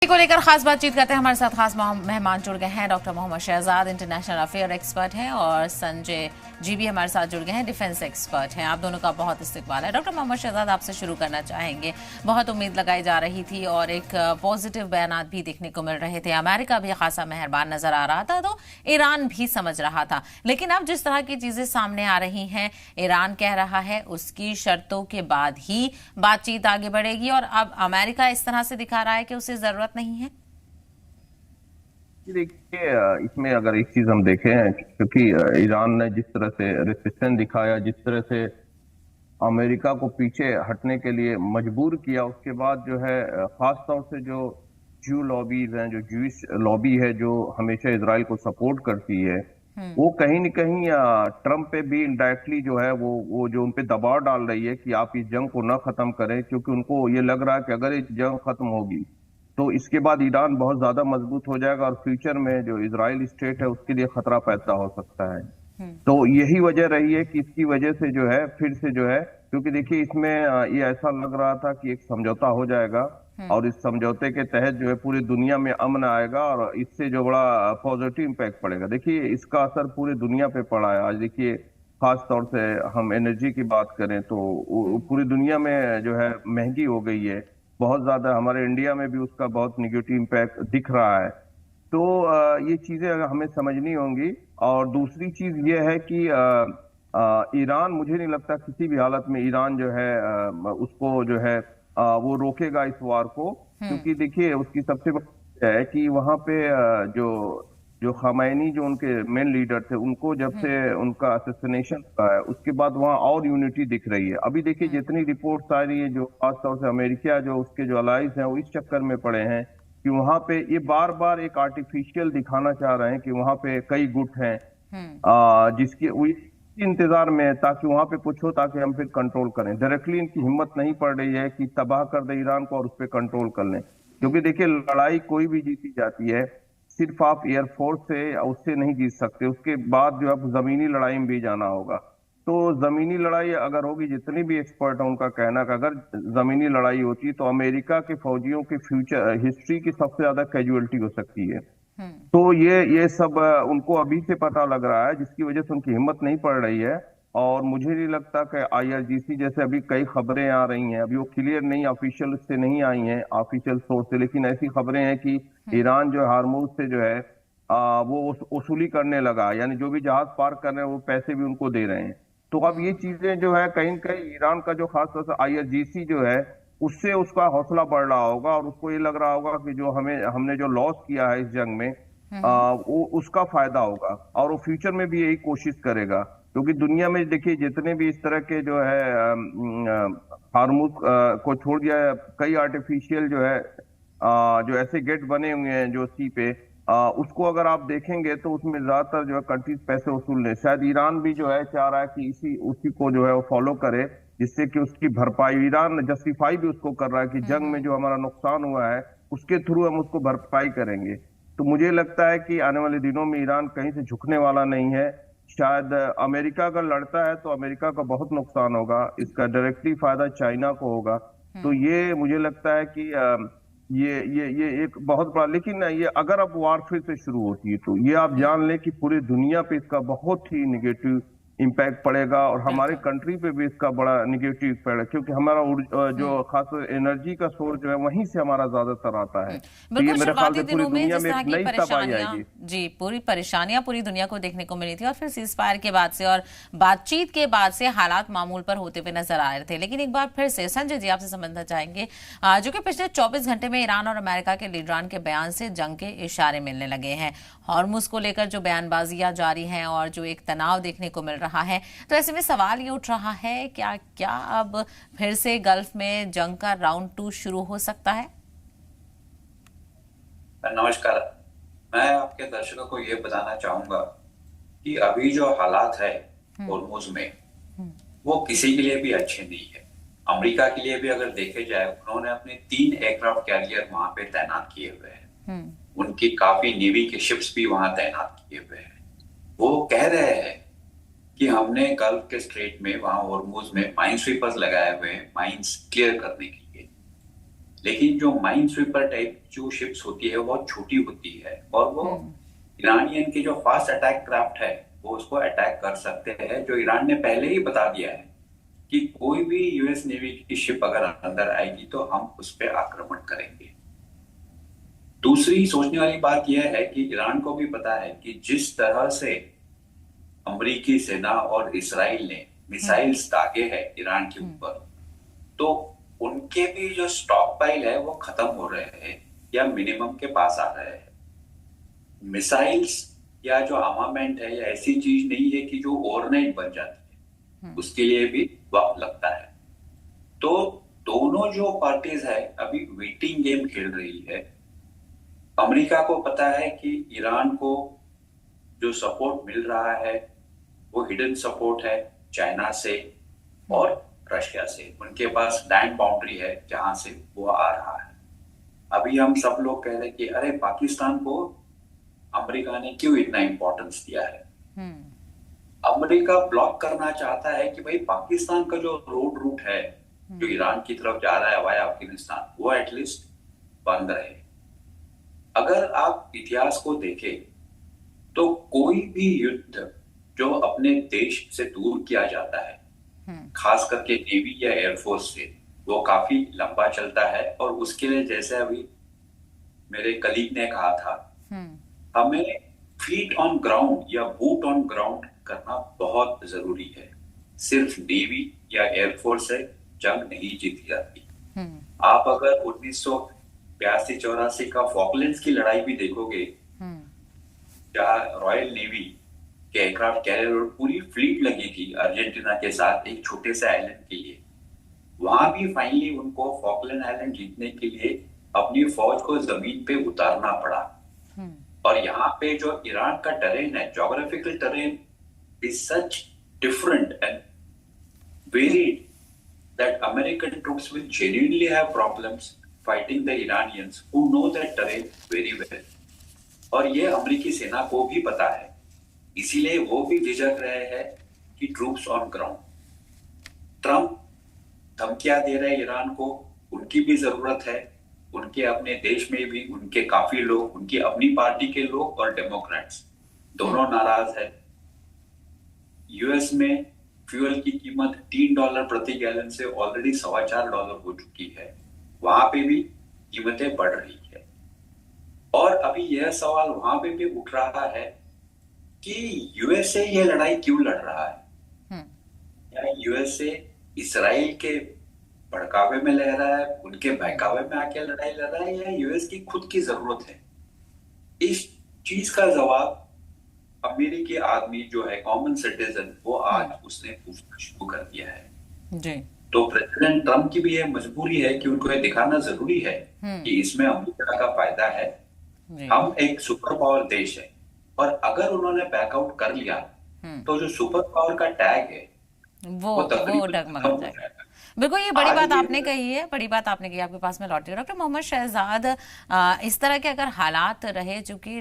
को लेकर खास बातचीत करते हैं। हमारे साथ खास मेहमान जुड़ गए हैं। Doctor Mohammad Shahzad international affair expert हैं और संजय जी भी हमारे साथ जुड़ गए हैं, डिफेंस एक्सपर्ट हैं। आप दोनों का बहुत इस्तकबाल है। डॉक्टर मोहम्मद शहजाद, आपसे शुरू करना चाहेंगे। बहुत उम्मीद लगाई जा रही थी और एक पॉजिटिव बयानात भी देखने को मिल रहे थे। अमेरिका भी खासा मेहरबान नजर आ रहा था, तो ईरान भी समझ रहा था। लेकिन अब जिस तरह की चीजें सामने आ रही हैं, ईरान कह रहा है उसकी शर्तों के बाद ही बातचीत आगे बढ़ेगी और अब अमेरिका इस तरह से दिखा रहा है कि उसे जरूरत नहीं है। देखिए, इसमें अगर एक चीज हम देखें, क्योंकि ईरान ने जिस तरह से रेसिस्टेंस दिखाया, जिस तरह से अमेरिका को पीछे हटने के लिए मजबूर किया, उसके बाद जो है खास तौर से जो ज्यू लॉबीज हैं, जो ज्यूइश लॉबी है, जो हमेशा इजराइल को सपोर्ट करती है, वो कहीं न कहीं ट्रम्प पे भी इनडायरेक्टली जो है वो जो उन पे दबाव डाल रही है कि आप इस जंग को न खत्म करें, क्योंकि उनको ये लग रहा है कि अगर ये जंग खत्म होगी तो इसके बाद ईरान बहुत ज्यादा मजबूत हो जाएगा और फ्यूचर में जो इजराइल स्टेट है उसके लिए खतरा पैदा हो सकता है। तो यही वजह रही है कि इसकी वजह से जो है फिर से जो है, क्योंकि देखिए इसमें ये ऐसा लग रहा था कि एक समझौता हो जाएगा और इस समझौते के तहत जो है पूरी दुनिया में अमन आएगा और इससे जो बड़ा पॉजिटिव इम्पैक्ट पड़ेगा। देखिए इसका असर पूरी दुनिया पे पड़ा है। आज देखिए खास तौर से हम एनर्जी की बात करें तो पूरी दुनिया में जो है महंगी हो गई है बहुत ज्यादा। हमारे इंडिया में भी उसका बहुत निगेटिव इम्पैक्ट दिख रहा है। तो ये चीजें हमें समझनी होंगी। और दूसरी चीज ये है कि ईरान, मुझे नहीं लगता किसी भी हालत में ईरान जो है उसको जो है वो रोकेगा इस वार को, क्योंकि देखिए उसकी सबसे बड़ी है कि वहां पे जो जो खमैनी, जो उनके मेन लीडर थे, उनको जब से उनका असैसिनेशन हुआ है उसके बाद वहां और यूनिटी दिख रही है। अभी देखिए जितनी रिपोर्ट्स आ रही है, जो खासतौर से अमेरिका जो उसके जो अलाइज हैं वो इस चक्कर में पड़े हैं कि वहां पे ये बार बार एक आर्टिफिशियल दिखाना चाह रहे हैं कि वहां पे कई गुट हैं जिसकी इंतजार में है, ताकि वहां पे कुछ हो ताकि हम फिर कंट्रोल करें। डायरेक्टली इनकी हिम्मत नहीं पड़ रही है कि तबाह कर दे ईरान को और उस पर कंट्रोल कर लें, क्योंकि देखिए लड़ाई कोई भी जीती जाती है, सिर्फ आप एयरफोर्स से या उससे नहीं जीत सकते, उसके बाद जो है जमीनी लड़ाई में भी जाना होगा। तो जमीनी लड़ाई अगर होगी, जितनी भी एक्सपर्ट है उनका कहना कि अगर जमीनी लड़ाई होती तो अमेरिका के फौजियों के फ्यूचर हिस्ट्री की सबसे ज्यादा कैजुअलिटी हो सकती है। तो ये सब उनको अभी से पता लग रहा है, जिसकी वजह से उनकी हिम्मत नहीं पड़ रही है। और मुझे नहीं लगता कि आईआरजीसी जैसे अभी कई खबरें आ रही हैं, अभी वो क्लियर नहीं, ऑफिशियल से नहीं आई हैं, ऑफिशियल सोर्स से, लेकिन ऐसी खबरें हैं कि ईरान जो हार्मूज से जो है वो वसूली करने लगा, यानी जो भी जहाज पार कर रहे हैं वो पैसे भी उनको दे रहे हैं। तो अब ये चीजें जो है कहीं न कहीं ईरान का जो खासतौर से आईआरजीसी जो है उससे उसका हौसला बढ़ रहा होगा और उसको ये लग रहा होगा कि जो हमने जो लॉस किया है इस जंग में वो उसका फायदा होगा और वो फ्यूचर में भी यही कोशिश करेगा। क्योंकि दुनिया में देखिए जितने भी इस तरह के जो है हार्मूज को छोड़ दिया है, कई आर्टिफिशियल जो है जो ऐसे गेट बने हुए हैं जो सी पे, उसको अगर आप देखेंगे तो उसमें ज्यादातर जो है कंट्रीज पैसे वसूल रहे। शायद ईरान भी जो है चाह रहा है कि इसी उसी को जो है वो फॉलो करे, जिससे कि उसकी भरपाई, ईरान जस्टिफाई भी उसको कर रहा है कि जंग में जो हमारा नुकसान हुआ है उसके थ्रू हम उसको भरपाई करेंगे। तो मुझे लगता है कि आने वाले दिनों में ईरान कहीं से झुकने वाला नहीं है। शायद अमेरिका अगर लड़ता है तो अमेरिका का बहुत नुकसान होगा, इसका डायरेक्टली फायदा चाइना को होगा। तो ये मुझे लगता है कि ये एक बहुत बड़ा, लेकिन ये अगर अब वार फिर से शुरू होती है तो ये आप जान लें कि पूरी दुनिया पे इसका बहुत ही निगेटिव इम्पैक्ट पड़ेगा और हमारे कंट्री पे भी इसका बड़ा निगेटिव इम्पैक्ट है, क्योंकि हमारा जो खास एनर्जी का सोर्स जो है वहीं से हमारा ज्यादातर आता है। तो ये मेरे ख्याल से पूरी दुनिया में एक नई तबाही आएगी। जी, पूरी परेशानियां पूरी दुनिया को देखने को मिली थी और फिर सीज फायर के बाद से और बातचीत के बाद से हालात मामूल पर होते हुए नजर आ रहे थे। लेकिन एक बार फिर से संजय जी आपसे समझना चाहेंगे, जो कि पिछले 24 घंटे में ईरान और अमेरिका के लीडरान के बयान से जंग के इशारे मिलने लगे हैं। हॉर्मुज को लेकर जो बयानबाजियां जारी हैं और जो एक तनाव देखने को मिल रहा है, तो ऐसे में सवाल ये उठ रहा है क्या क्या अब फिर से गल्फ में जंग का राउंड 2 शुरू हो सकता है? नमस्कार। मैं आपके दर्शकों को ये बताना चाहूंगा कि अभी जो हालात है हॉर्मुज में वो किसी के लिए भी अच्छे नहीं है। अमेरिका के लिए भी अगर देखे जाए, उन्होंने अपने 3 एयरक्राफ्ट कैरियर वहां पे तैनात किए हुए हैं, उनकी काफी नेवी के शिप्स भी वहां तैनात किए हुए हैं। वो कह रहे हैं कि हमने गल्फ के स्ट्रेट में, वहां हॉर्मुज में माइन स्वीपर्स लगाए हुए हैं माइंस क्लियर करने के लिए। लेकिन जो माइन स्वीपर टाइप जो शिप्स होती है वो बहुत छोटी होती है, और वो ईरानियन की जो फास्ट अटैक क्राफ्ट है वो उसको अटैक कर सकते हैं, जो ईरान ने पहले ही बता दिया है कि कोई भी यूएस नेवी की शिप अगर अंदर आएगी तो हम उस पर आक्रमण करेंगे। दूसरी सोचने वाली बात यह है कि ईरान को भी पता है कि जिस तरह से अमेरिकी सेना और इसराइल ने मिसाइल्स दागे हैं ईरान के ऊपर, तो उनके भी जो स्टॉक पाइल है वो खत्म हो रहे हैं या मिनिमम के पास आ रहे हैं। मिसाइल्स या जो आर्मामेंट है या ऐसी चीज नहीं है कि जो ओवरनाइट बन जाती है, उसके लिए भी वक्त लगता है। तो दोनों जो पार्टीज है अभी वेटिंग गेम खेल रही है। अमेरिका को पता है कि ईरान को जो सपोर्ट मिल रहा है वो हिडन सपोर्ट है चाइना से और रशिया से, उनके पास लैंड बाउंड्री है जहां से वो आ रहा है। अभी हम सब लोग कह रहे हैं कि अरे पाकिस्तान को अमेरिका ने क्यों इतना इंपॉर्टेंस दिया है। अमेरिका ब्लॉक करना चाहता है कि भाई पाकिस्तान का जो रोड रूट है जो ईरान की तरफ जा रहा है वाया अफगानिस्तान, वो एटलीस्ट बंद रहे। अगर आप इतिहास को देखें तो कोई भी युद्ध जो अपने देश से दूर किया जाता है, खास करके नेवी या एयरफोर्स से, वो काफी लंबा चलता है। और उसके लिए जैसे अभी मेरे कलीग ने कहा था, हमें फीट ऑन ग्राउंड या बूट ऑन ग्राउंड करना बहुत जरूरी है। सिर्फ नेवी या एयरफोर्स से जंग नहीं जीती जाती। आप अगर 1982-84 का फॉकलैंड्स की लड़ाई भी देखोगे, जहां रॉयल नेवी के एयरक्राफ्ट कैरियर और पूरी फ्लीट लगी थी अर्जेंटीना के साथ एक छोटे से आइलैंड के लिए, वहां भी फाइनली उनको फॉकलैंड आइलैंड जीतने के लिए अपनी फौज को जमीन पे उतारना पड़ा। और यहाँ पे जो ईरान का टेरेन है, geographical terrain is such different and varied that American troops will genuinely have problems fighting the Iranians who know that terrain very well. और ये अमेरिकी सेना को भी पता है, इसीलिए वो भी झिझक रहे हैं कि ट्रूप्स ऑन ग्राउंड। ट्रम्प धमकियां दे रहे ईरान को, उनकी भी जरूरत है। उनके अपने देश में भी उनके काफी लोग, उनकी अपनी पार्टी के लोग और डेमोक्रेट्स दोनों नाराज है। यूएस में फ्यूल की कीमत $3 प्रति गैलन से ऑलरेडी $4.25 हो चुकी है, वहां पे भी कीमतें बढ़ रही है। और अभी यह सवाल वहां पे भी उठ रहा है कि यूएसए ये लड़ाई क्यों लड़ रहा है। या यूएसए इसराइल के भड़कावे में लड़ रहा है, उनके बहकावे में आके लड़ाई लड़ रहा है, या यूएस की खुद की जरूरत है। इस चीज का जवाब अमेरिकी आदमी जो है कॉमन सिटीजन, वो आज उसने पूछना शुरू कर दिया है जी। तो प्रेसिडेंट ट्रम्प की भी यह मजबूरी है कि उनको ये दिखाना जरूरी है कि इसमें अमेरिका का फायदा है। हम एक सुपर पावर देश है, और अगर उन्होंने बैकआउट कर लिया तो जो सुपर पावर का टैग है वो डगमगा जाएगा। बिल्कुल, ये बड़ी बात आपने कही है, बड़ी बात आपने कही। आपके पास में लौटी डॉक्टर मोहम्मद शहजाद, इस तरह के अगर हालात रहे, चूंकि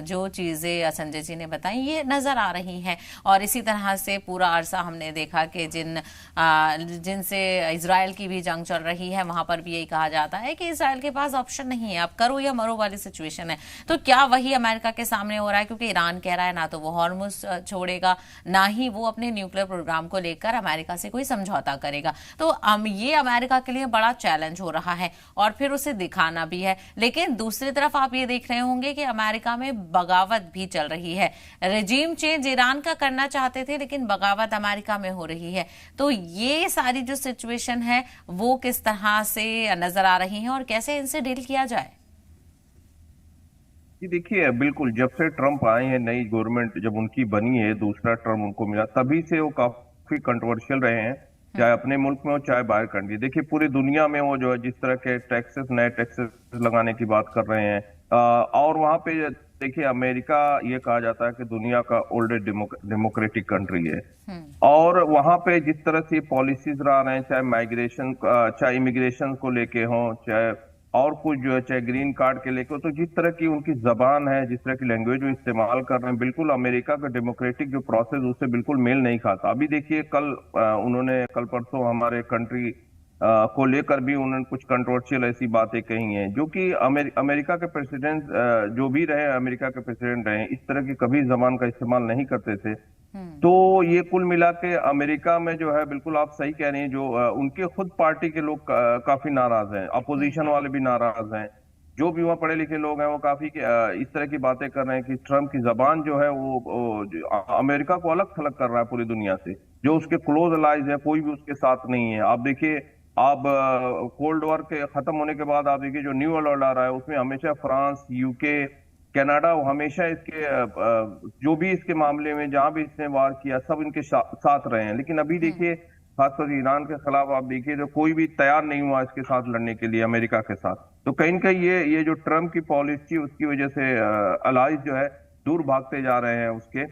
जो चीजें संजय जी ने बताई ये नजर आ रही हैं, और इसी तरह से पूरा अरसा हमने देखा कि जिनसे इजराइल की भी जंग चल रही है, वहां पर भी यही कहा जाता है कि इजराइल के पास ऑप्शन नहीं है, अब करो या मरो वाली सिचुएशन है। तो क्या वही अमेरिका के सामने हो रहा है? क्योंकि ईरान कह रहा है ना तो वो हॉर्मुज छोड़ेगा, ना ही वो अपने न्यूक्लियर प्रोग्राम को लेकर अमेरिका से कोई समझौता करेगा। तो ये अमेरिका के लिए बड़ा चैलेंज हो रहा है, और फिर उसे दिखाना भी है। लेकिन दूसरी तरफ आप ये देख रहे होंगे कि अमेरिका में बगावत भी चल रही है। रेजिम चेंज ईरान का करना चाहते थे, लेकिन बगावत अमेरिका में हो रही है। तो ये सारी जो सिचुएशन है वो किस तरह से नजर आ रही है और कैसे इनसे डील किया जाए? देखिए, बिल्कुल जब से ट्रम्प आए हैं, नई गवर्नमेंट जब उनकी बनी है, दूसरा टर्म उनको मिला, तभी से वो काफी कंट्रोवर्शियल रहे हैं, चाहे अपने मुल्क में हो चाहे बाहर कंट्री। देखिए पूरी दुनिया में वो जो है जिस तरह के टैक्सेस, नए टैक्सेस लगाने की बात कर रहे हैं, और वहां पे देखिए अमेरिका ये कहा जाता है कि दुनिया का ओल्डेस्ट डेमोक्रेटिक कंट्री है, और वहां पे जिस तरह से पॉलिसीज रह रहे हैं, चाहे माइग्रेशन, चाहे इमिग्रेशन को लेके हो, चाहे और कुछ जो है, चाहे ग्रीन कार्ड के लेके हो, तो जिस तरह की उनकी जबान है, जिस तरह की लैंग्वेज वो इस्तेमाल कर रहे हैं, बिल्कुल अमेरिका का डेमोक्रेटिक जो प्रोसेस उससे बिल्कुल मेल नहीं खाता। अभी देखिए कल उन्होंने, कल परसों हमारे कंट्री को लेकर भी उन्होंने कुछ कंट्रोवर्शियल ऐसी बातें कही हैं, जो कि अमेरिका के प्रेसिडेंट जो भी रहे, अमेरिका के प्रेसिडेंट रहे, इस तरह की कभी जबान का इस्तेमाल नहीं करते थे। तो ये कुल मिला के अमेरिका में जो है, बिल्कुल आप सही कह रही हैं, जो उनके खुद पार्टी के लोग काफी नाराज हैं, अपोजिशन वाले भी नाराज हैं, जो भी वहाँ पढ़े लिखे लोग हैं वो काफी इस तरह की बातें कर रहे हैं कि ट्रम्प की जबान जो है वो अमेरिका को अलग थलग कर रहा है पूरी दुनिया से। जो उसके क्लोज अलाइज है, कोई भी उसके साथ नहीं है। आप देखिए, आप कोल्ड वॉर के खत्म होने के बाद आप देखिए जो न्यू वर्ल्ड ऑर्डर आ रहा है, उसमें हमेशा फ्रांस, यूके, कनाडा, वो हमेशा इसके जो भी इसके मामले में जहां भी इसने वार किया, सब इनके साथ रहे हैं। लेकिन अभी देखिए, खासकर ईरान के खिलाफ आप देखिए तो कोई भी तैयार नहीं हुआ इसके साथ लड़ने के लिए, अमेरिका के साथ। तो कहीं ना कहीं ये जो ट्रम्प की पॉलिसी, उसकी वजह से अलाइज जो है दूर भागते जा रहे हैं उसके।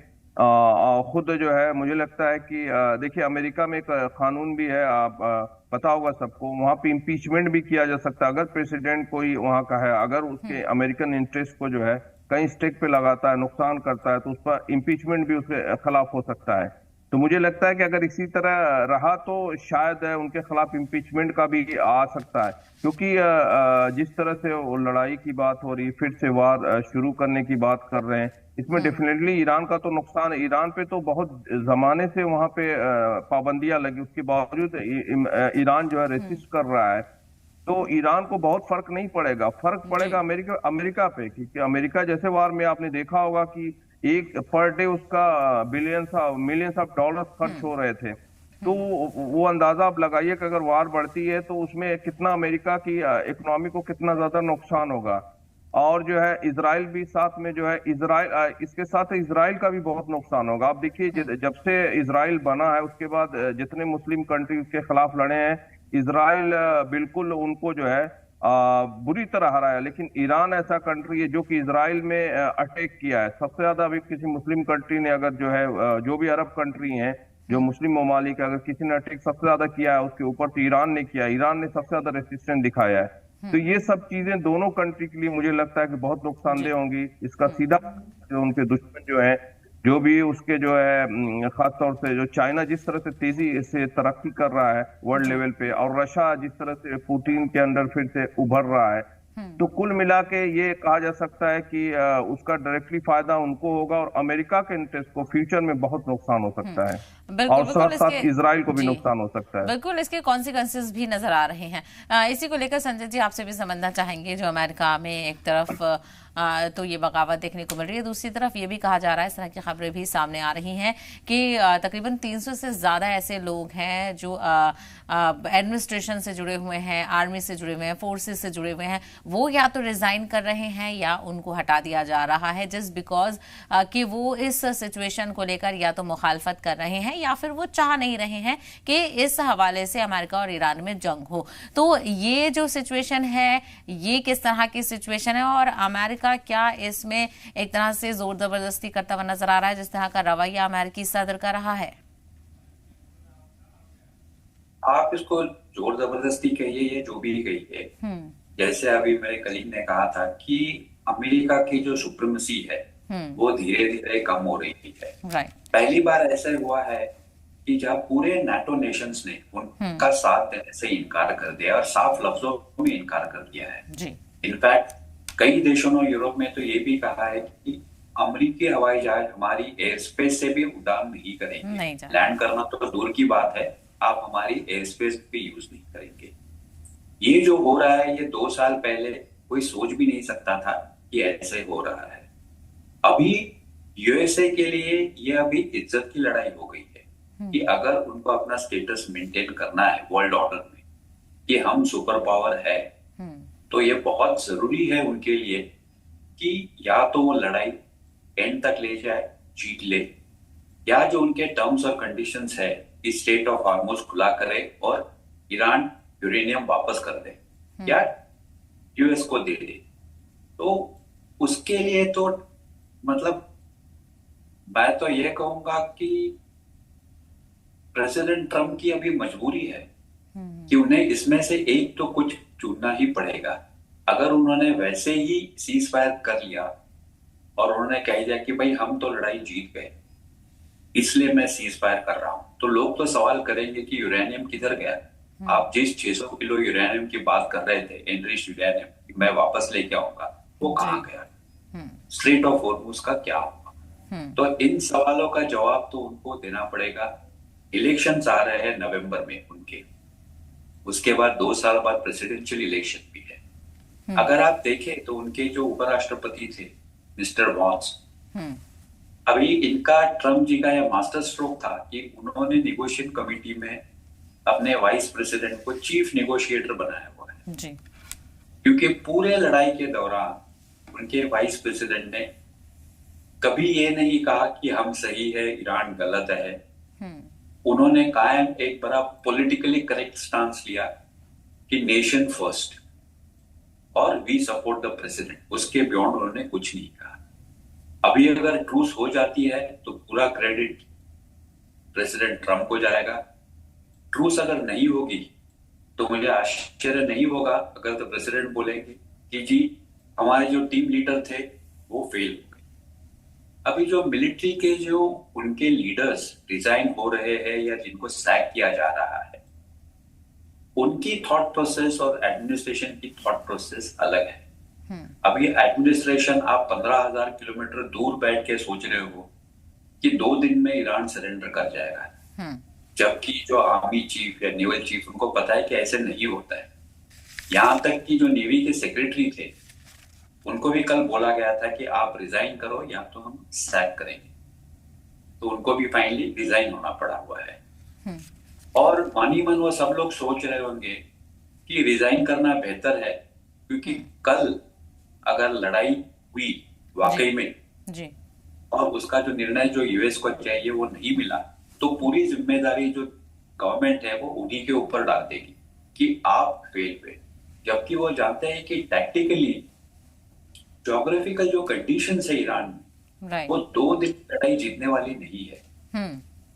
खुद जो है मुझे लगता है कि देखिए, अमेरिका में एक कानून भी है, आप पता होगा सबको, वहां पे इम्पीचमेंट भी किया जा सकता है। अगर प्रेसिडेंट कोई वहां का है, अगर उसके अमेरिकन इंटरेस्ट को जो है कहीं स्टेक पे लगाता है, नुकसान करता है, तो उस पर इम्पीचमेंट भी उसके खिलाफ हो सकता है। तो मुझे लगता है कि अगर इसी तरह रहा तो शायद उनके खिलाफ इम्पीचमेंट का भी आ सकता है, क्योंकि जिस तरह से वो लड़ाई की बात हो रही, फिर से वार शुरू करने की बात कर रहे हैं, इसमें डेफिनेटली ईरान का तो नुकसान है। ईरान पे तो बहुत जमाने से वहां पे पाबंदियां लगी, उसके बावजूद ईरान जो है रेसिस्ट कर रहा है। तो ईरान को बहुत फर्क नहीं पड़ेगा, फर्क पड़ेगा अमेरिका पे, क्योंकि अमेरिका जैसे वार में आपने देखा होगा कि एक पर डे उसका मिलियंस ऑफ डॉलर्स खर्च हो रहे थे। तो वो अंदाजा आप लगाइए कि अगर वार बढ़ती है तो उसमें कितना अमेरिका की इकोनॉमी को कितना ज्यादा नुकसान होगा। और जो है इजराइल भी साथ में जो है, इजराइल इसके साथ इजराइल का भी बहुत नुकसान होगा। आप देखिए, जब से इजराइल बना है उसके बाद जितने मुस्लिम कंट्री उसके खिलाफ लड़े हैं, इजराइल बिल्कुल उनको जो है बुरी तरह हराया। लेकिन ईरान ऐसा कंट्री है जो कि इजराइल में अटैक किया है सबसे ज्यादा। अभी किसी मुस्लिम कंट्री ने, अगर जो है जो भी अरब कंट्री हैं, जो मुस्लिम ममालिक, अगर किसी ने अटैक सबसे ज्यादा किया है उसके ऊपर, तो ईरान ने किया। ईरान ने सबसे ज्यादा रेसिस्टेंस दिखाया है। तो ये सब चीजें दोनों कंट्री के लिए मुझे लगता है कि बहुत नुकसानदेह होंगी। इसका सीधा जो उनके दुश्मन जो है, जो भी उसके जो है, खासतौर से जो चाइना जिस तरह से तेजी से तरक्की कर रहा है वर्ल्ड लेवल पे, और रशिया जिस तरह से पुतिन के अंडर फिर से उभर रहा है, तो कुल मिला के ये कहा जा सकता है कि उसका डायरेक्टली फायदा उनको होगा, और अमेरिका के इंटरेस्ट को फ्यूचर में बहुत नुकसान हो सकता है। और साथ साथ इजराइल को भी नुकसान हो सकता है। बिल्कुल, इसके कॉन्सिक्वेंसेस भी नजर आ रहे हैं। इसी को लेकर संजय जी आपसे भी समझना चाहेंगे, जो अमेरिका में एक तरफ तो ये बगावत देखने को मिल रही है, दूसरी तरफ ये भी कहा जा रहा है, इस तरह की खबरें भी सामने आ रही हैं कि तकरीबन 300 से ज्यादा ऐसे लोग हैं जो एडमिनिस्ट्रेशन से जुड़े हुए हैं, आर्मी से जुड़े हुए हैं, फोर्सेस से जुड़े हुए हैं, वो या तो रिजाइन कर रहे हैं या उनको हटा दिया जा रहा है, जस्ट बिकॉज कि वो इस सिचुएशन को लेकर या तो मुखालफत कर रहे हैं या फिर वो चाह नहीं रहे हैं कि इस हवाले से अमेरिका और ईरान में जंग हो। तो ये जो सिचुएशन है, ये किस तरह की सिचुएशन है, और अमेरिका क्या इसमें एक तरह से जोर जबरदस्ती करता हुआ नजर आ रहा है, जिस तरह का रवैया अमेरिकी सदर का रहा है? आप इसको जोर जबरदस्ती कहिए, ये जो भी कही है, जैसे अभी मेरे कलीग ने कहा था कि अमेरिका की जो सुप्रीमेसी है वो धीरे धीरे कम हो रही है। पहली बार ऐसा हुआ है कि जब पूरे नाटो नेशंस ने उनका साथ देने से इनकार कर दिया और साफ लफ्जों में इनकार कर दिया है। इनफैक्ट कई देशों ने, यूरोप में तो ये भी कहा है कि अमेरिकी हवाई जहाज हमारी एयर स्पेस से भी उड़ान नहीं करेंगे। लैंड करना तो दूर की बात है, आप हमारी एयर स्पेस भी यूज नहीं करेंगे। ये जो हो रहा है, ये 2 साल पहले कोई सोच भी नहीं सकता था कि ऐसे हो रहा है। अभी यूएसए के लिए ये अभी इज्जत की लड़ाई हो गई है कि अगर उनको अपना स्टेटस मेंटेन करना है वर्ल्ड ऑर्डर में कि हम सुपर पावर है, तो ये बहुत जरूरी है उनके लिए कि या तो वो लड़ाई एंड तक ले जाए, जीत ले, या जो उनके टर्म्स और कंडीशंस है स्टेट ऑफ हार्मोज खुला करे और ईरान यूरेनियम वापस कर दे या यूएस को दे दे। तो उसके लिए तो मतलब मैं तो ये कहूंगा कि प्रेसिडेंट ट्रम्प की अभी मजबूरी है कि उन्हें इसमें से एक तो कुछ चुनना ही पड़ेगा। अगर उन्होंने वैसे ही सीज फायर कर लिया और उन्होंने कह दिया कि भाई हम तो लड़ाई जीत गए इसलिए मैं सीज फायर कर रहा हूं, तो लोग तो सवाल करेंगे कि यूरेनियम किधर गया, आप जिस 600 किलो यूरेनियम की बात कर रहे थे, एनरिच्ड यूरेनियम, मैं वापस लेके आऊंगा, वो कहाँ गया? स्ट्रेट ऑफ हॉर्मुज का क्या हुआ? तो इन सवालों का जवाब तो उनको देना पड़ेगा। इलेक्शंस आ रहे हैं नवंबर में उनके, उसके बाद 2 साल बाद प्रेसिडेंशियल इलेक्शन भी है। अगर आप देखें तो उनके जो उपराष्ट्रपति थे मिस्टर वॉन्स, अभी इनका ट्रम्प जी का यह मास्टर स्ट्रोक था कि उन्होंने निगोशिएशन कमेटी में अपने वाइस प्रेसिडेंट को चीफ नेगोशिएटर बनाया हुआ है जी। क्योंकि पूरे लड़ाई के दौरान उनके वाइस प्रेसिडेंट ने कभी ये नहीं कहा कि हम सही है, ईरान गलत है। उन्होंने कायम एक बड़ा पॉलिटिकली करेक्ट स्टांस लिया कि नेशन फर्स्ट और वी सपोर्ट द प्रेसिडेंट, उसके बियॉन्ड उन्होंने कुछ नहीं कहा। अभी अगर ट्रूस हो जाती है तो पूरा क्रेडिट प्रेसिडेंट ट्रम्प को जाएगा। ट्रूस अगर नहीं होगी तो मुझे आश्चर्य नहीं होगा अगर तो प्रेसिडेंट बोलेंगे कि जी हमारे जो टीम लीडर थे वो फेल हो गए। अभी जो मिलिट्री के जो उनके लीडर्स रिजाइन हो रहे हैं या जिनको सैक किया जा रहा है, उनकी थॉट प्रोसेस और एडमिनिस्ट्रेशन की थॉट प्रोसेस अलग है। अभी एडमिनिस्ट्रेशन, आप 15,000 किलोमीटर दूर बैठ के सोच रहे हो कि 2 दिन में ईरान सरेंडर कर जाएगा, जबकि जो आर्मी चीफ या नेवल चीफ उनको पता है कि ऐसे नहीं होता है। यहां तक कि जो नेवी के सेक्रेटरी थे उनको भी कल बोला गया था कि आप रिजाइन करो या तो हम सैक करेंगे, तो उनको भी फाइनली रिजाइन होना पड़ा हुआ है। और मानी मन वो सब लोग सोच रहे होंगे कि रिजाइन करना बेहतर है, क्योंकि कल अगर लड़ाई हुई वाकई में जी, और उसका जो निर्णय जो यूएस को चाहिए वो नहीं मिला, तो पूरी जिम्मेदारी जो गवर्नमेंट है वो उन्हीं के ऊपर डाल देगी कि आप फेल हुए। जबकि वो जानते हैं कि टैक्टिकली ज्योग्राफिकल जो कंडीशंस है ईरान में, वो 2 दिन लड़ाई जीतने वाली नहीं है।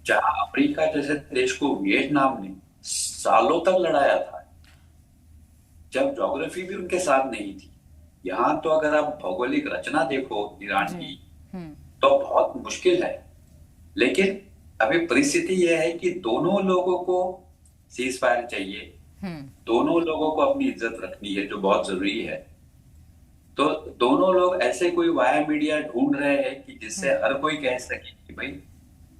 जहां अमेरिका जैसे देश को वियतनाम ने सालों तक लड़ाया था, जब ज्योग्राफी भी उनके साथ नहीं थी। यहाँ तो अगर आप भौगोलिक रचना देखो ईरान की तो बहुत मुश्किल है। लेकिन अभी परिस्थिति यह है कि दोनों लोगों को सीज फायर चाहिए, दोनों लोगों को अपनी इज्जत रखनी है जो बहुत जरूरी है। तो दोनों लोग ऐसे कोई वाया मीडिया ढूंढ रहे हैं कि जिससे हर कोई कह सके कि भाई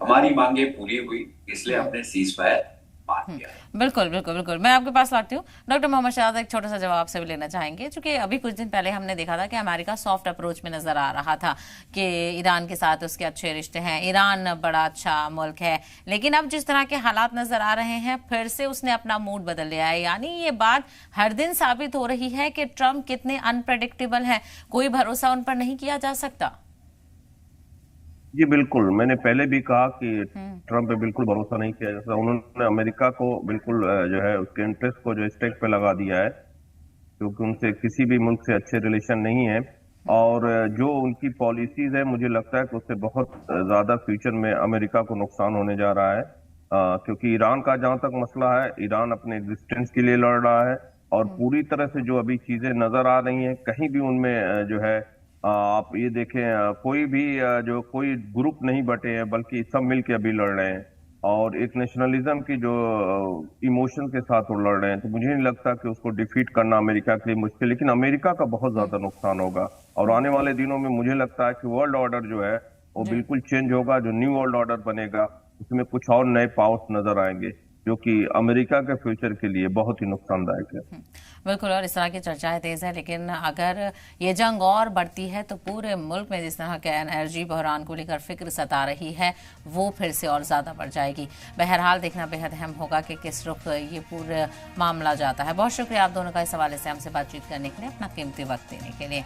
हमारी मांगे पूरी हुई, इसलिए हमने सीज फायर मान लिया। बिल्कुल बिल्कुल बिल्कुल, मैं आपके पास आती हूँ। डॉक्टर मोहम्मद शहजाद, एक छोटा सा जवाब से भी लेना चाहेंगे, क्योंकि अभी कुछ दिन पहले हमने देखा था कि अमेरिका सॉफ्ट अप्रोच में नजर आ रहा था कि ईरान के साथ उसके अच्छे रिश्ते हैं, ईरान बड़ा अच्छा मुल्क है। लेकिन अब जिस तरह के हालात नजर आ रहे हैं, फिर से उसने अपना मूड बदल लिया है। यानी ये बात हर दिन साबित हो रही है कि ट्रम्प कितने अनप्रेडिक्टेबल है, कोई भरोसा उन पर नहीं किया जा सकता। जी बिल्कुल, मैंने पहले भी कहा कि ट्रम्प पे बिल्कुल भरोसा नहीं किया जा सकता। उन्होंने अमेरिका को बिल्कुल जो है उसके इंटरेस्ट को जो स्टेक पे लगा दिया है, क्योंकि उनसे किसी भी मुल्क से अच्छे रिलेशन नहीं है। और जो उनकी पॉलिसीज है, मुझे लगता है कि उससे बहुत ज्यादा फ्यूचर में अमेरिका को नुकसान होने जा रहा है। क्योंकि ईरान का जहां तक मसला है, ईरान अपने एग्जिस्टेंस के लिए लड़ रहा है, और पूरी तरह से जो अभी चीजें नजर आ रही हैं, कहीं भी उनमें जो है आप ये देखें, कोई भी जो कोई ग्रुप नहीं बटे हैं, बल्कि सब मिलके अभी लड़ रहे हैं, और एक नेशनलिज्म की जो इमोशन के साथ वो लड़ रहे हैं। तो मुझे नहीं लगता कि उसको डिफीट करना अमेरिका के लिए मुश्किल, लेकिन अमेरिका का बहुत ज्यादा नुकसान होगा। और आने वाले दिनों में मुझे लगता है कि वर्ल्ड ऑर्डर जो है वो बिल्कुल चेंज होगा। जो न्यू वर्ल्ड ऑर्डर बनेगा उसमें कुछ और नए पावर्स नजर आएंगे, जो कि अमेरिका के फ्यूचर के लिए बहुत ही नुकसानदायक है। बिल्कुल, और इस तरह की चर्चाएं तेज है, लेकिन अगर ये जंग और बढ़ती है तो पूरे मुल्क में जिस तरह के एनर्जी बहरान को लेकर फिक्र सता रही है, वो फिर से और ज्यादा बढ़ जाएगी। बहरहाल देखना बेहद अहम होगा कि किस रुख ये पूरा मामला जाता है। बहुत शुक्रिया आप दोनों का इस हवाले से हमसे बातचीत करने के लिए, अपना कीमती वक्त देने के लिए।